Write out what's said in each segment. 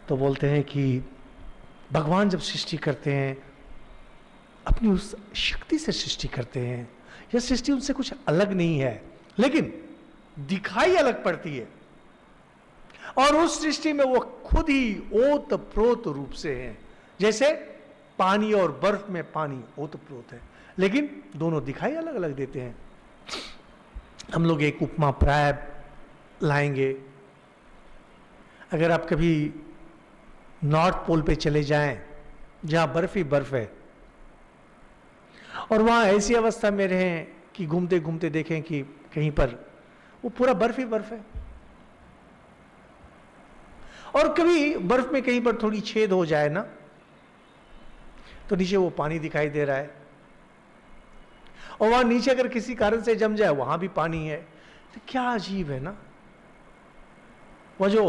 तो बोलते हैं कि भगवान जब सृष्टि करते हैं अपनी उस शक्ति से सृष्टि करते हैं। यह सृष्टि उनसे कुछ अलग नहीं है, लेकिन दिखाई अलग पड़ती है। और उस सृष्टि में वो खुद ही ओतप्रोत रूप से हैं। जैसे पानी और बर्फ में पानी ओतप्रोत है, लेकिन दोनों दिखाई अलग अलग देते हैं। हम लोग एक उपमा प्राय लाएंगे। अगर आप कभी नॉर्थ पोल पे चले जाएं जहां बर्फ ही बर्फ है और वहां ऐसी अवस्था में रहें कि घूमते घूमते देखें कि कहीं पर वो पूरा बर्फ ही बर्फ है, और कभी बर्फ में कहीं पर थोड़ी छेद हो जाए ना, तो नीचे वो पानी दिखाई दे रहा है, और वहां नीचे अगर किसी कारण से जम जाए वहां भी पानी है। तो क्या अजीब है ना। वह जो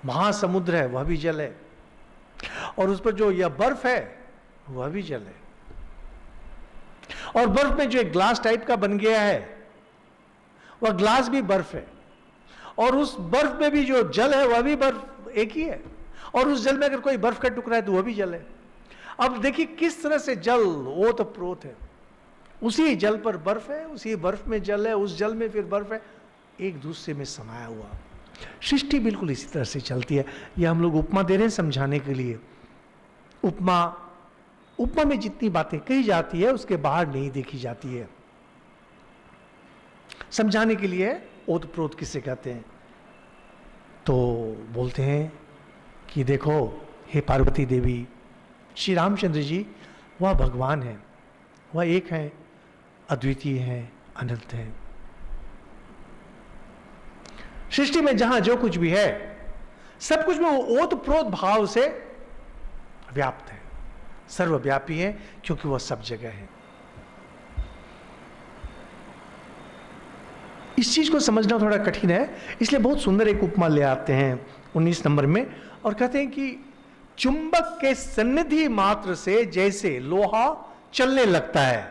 महासमुद्र है वह भी जल है, और उस पर जो यह बर्फ है वह भी जल है, और बर्फ में जो एक ग्लास टाइप का बन गया है वह ग्लास भी बर्फ है, और उस बर्फ में भी जो जल है वह भी बर्फ एक ही है, और उस जल में अगर कोई बर्फ का टुकड़ा है तो वह भी जल है। अब देखिए किस तरह से जल ओतप्रोत है। उसी जल पर बर्फ है, उसी बर्फ में जल है, उस जल में फिर बर्फ है, एक दूसरे में समाया हुआ। सृष्टि बिल्कुल इसी तरह से चलती है। यह हम लोग उपमा दे रहे हैं समझाने के लिए। उपमा में जितनी बातें कही जाती है उसके बाहर नहीं देखी जाती है। समझाने के लिए ओतप्रोत किसे कहते हैं, तो बोलते हैं कि देखो हे पार्वती देवी, श्री रामचंद्र जी वह भगवान है, वह एक है, अद्वितीय है, अनंत है। सृष्टि में जहां जो कुछ भी है सब कुछ में वो ओतप्रोत भाव से व्याप्त है, सर्वव्यापी है, क्योंकि वह सब जगह है। इस चीज को समझना थोड़ा कठिन है, इसलिए बहुत सुंदर एक उपमा ले आते हैं 19 नंबर में, और कहते हैं कि चुंबक के सन्निधि मात्र से जैसे लोहा चलने लगता है।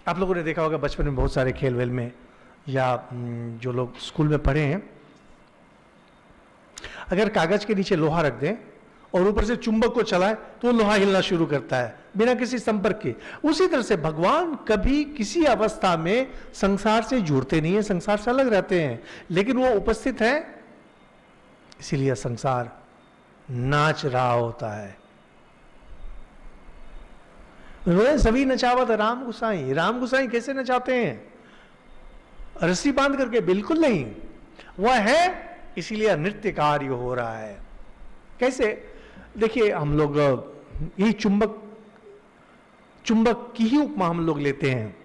आप लोगों ने देखा होगा बचपन में बहुत सारे खेल वेल में, या जो लोग स्कूल में पढ़े हैं, अगर कागज के नीचे लोहा रख दें और ऊपर से चुंबक को चलाए तो वो लोहा हिलना शुरू करता है बिना किसी संपर्क के। उसी तरह से भगवान कभी किसी अवस्था में संसार से जुड़ते नहीं है, संसार से अलग रहते हैं, लेकिन वो उपस्थित है, इसीलिए संसार नाच रहा होता है। सभी नचावत राम गुसाई। राम गुसाई कैसे नचाते हैं? रस्सी बांध करके? बिल्कुल नहीं, वह है इसीलिए नृत्य कार्य हो रहा है। कैसे? देखिए हम लोग यही चुंबक की ही उपमा हम लोग लेते हैं।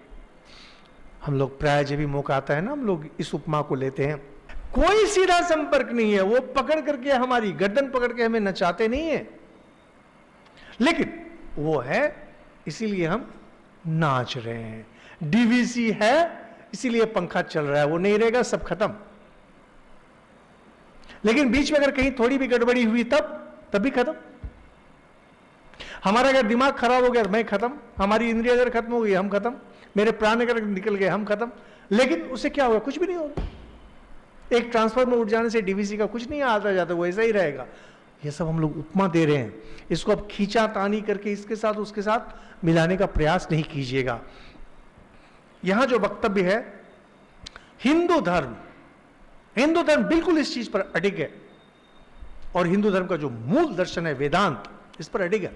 हम लोग प्राय जब भी मौका आता है ना, हम लोग इस उपमा को लेते हैं। कोई सीधा संपर्क नहीं है, वो पकड़ करके हमारी गर्दन पकड़ के हमें नचाते नहीं है, लेकिन वो है इसीलिए हम नाच रहे हैं। डीवीसी है इसीलिए पंखा चल रहा है, वो नहीं रहेगा सब खत्म। लेकिन बीच में अगर कहीं थोड़ी भी गड़बड़ी हुई तब भी खत्म। हमारा अगर दिमाग खराब हो गया मैं खत्म, हमारी इंद्रिय अगर खत्म हो गई हम खत्म, मेरे प्राण अगर निकल गए हम खत्म। लेकिन उससे क्या होगा? कुछ भी नहीं होगा। एक ट्रांसफार्मर उठ जाने से डीवीसी का कुछ नहीं आता जाता, वो ऐसा ही रहेगा। ये सब हम लोग उपमा दे रहे हैं, इसको अब खींचा तानी करके इसके साथ उसके साथ मिलाने का प्रयास नहीं कीजिएगा। यहां जो वक्तव्य है, हिंदू धर्म बिल्कुल इस चीज पर अडिग है, और हिंदू धर्म का जो मूल दर्शन है वेदांत, इस पर अडिग है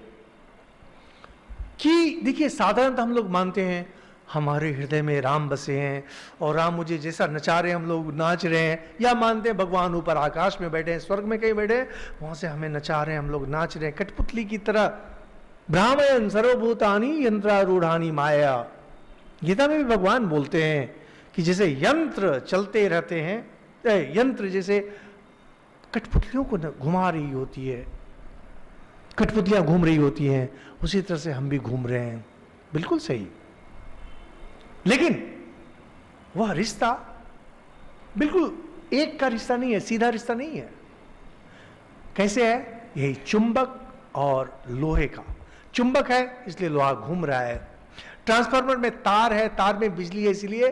कि देखिए साधारणतः हम लोग मानते हैं हमारे हृदय में राम बसे हैं और राम मुझे जैसा नचा रहे हैं हम लोग नाच रहे हैं, या मानते हैं भगवान ऊपर आकाश में बैठे हैं, स्वर्ग में कहीं बैठे हैं, वहां से हमें नचा रहे हैं, हम लोग नाच रहे हैं कठपुतली की तरह। ब्राह्मण सर्वभूतानि यंत्रारूढ़ानि माया। गीता में भी भगवान बोलते हैं कि जैसे यंत्र चलते रहते हैं, यंत्र जैसे कठपुतलियों को घुमा रही होती है, कठपुतलियां घूम रही होती हैं, उसी तरह से हम भी घूम रहे हैं। बिल्कुल सही। लेकिन वह रिश्ता बिल्कुल एक का रिश्ता नहीं है, सीधा रिश्ता नहीं है। कैसे है? यही चुंबक और लोहे का। चुंबक है इसलिए लोहा घूम रहा है, ट्रांसफार्मर में तार है, तार में बिजली है इसलिए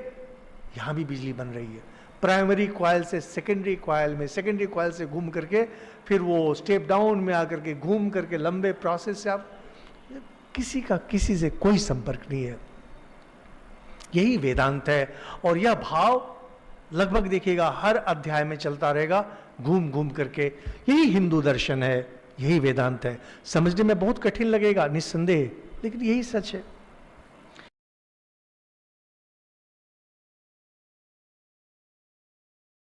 यहां भी बिजली बन रही है। प्राइमरी कॉइल से सेकेंडरी कॉइल में, सेकेंडरी कॉइल से घूम करके फिर वो स्टेप डाउन में आकर के घूम करके लंबे प्रोसेस से आप, किसी का किसी से कोई संपर्क नहीं है। यही वेदांत है। और यह भाव लगभग देखिएगा हर अध्याय में चलता रहेगा, घूम घूम करके। यही हिंदू दर्शन है, यही वेदांत है। समझने में बहुत कठिन लगेगा निस्संदेह, लेकिन यही सच है।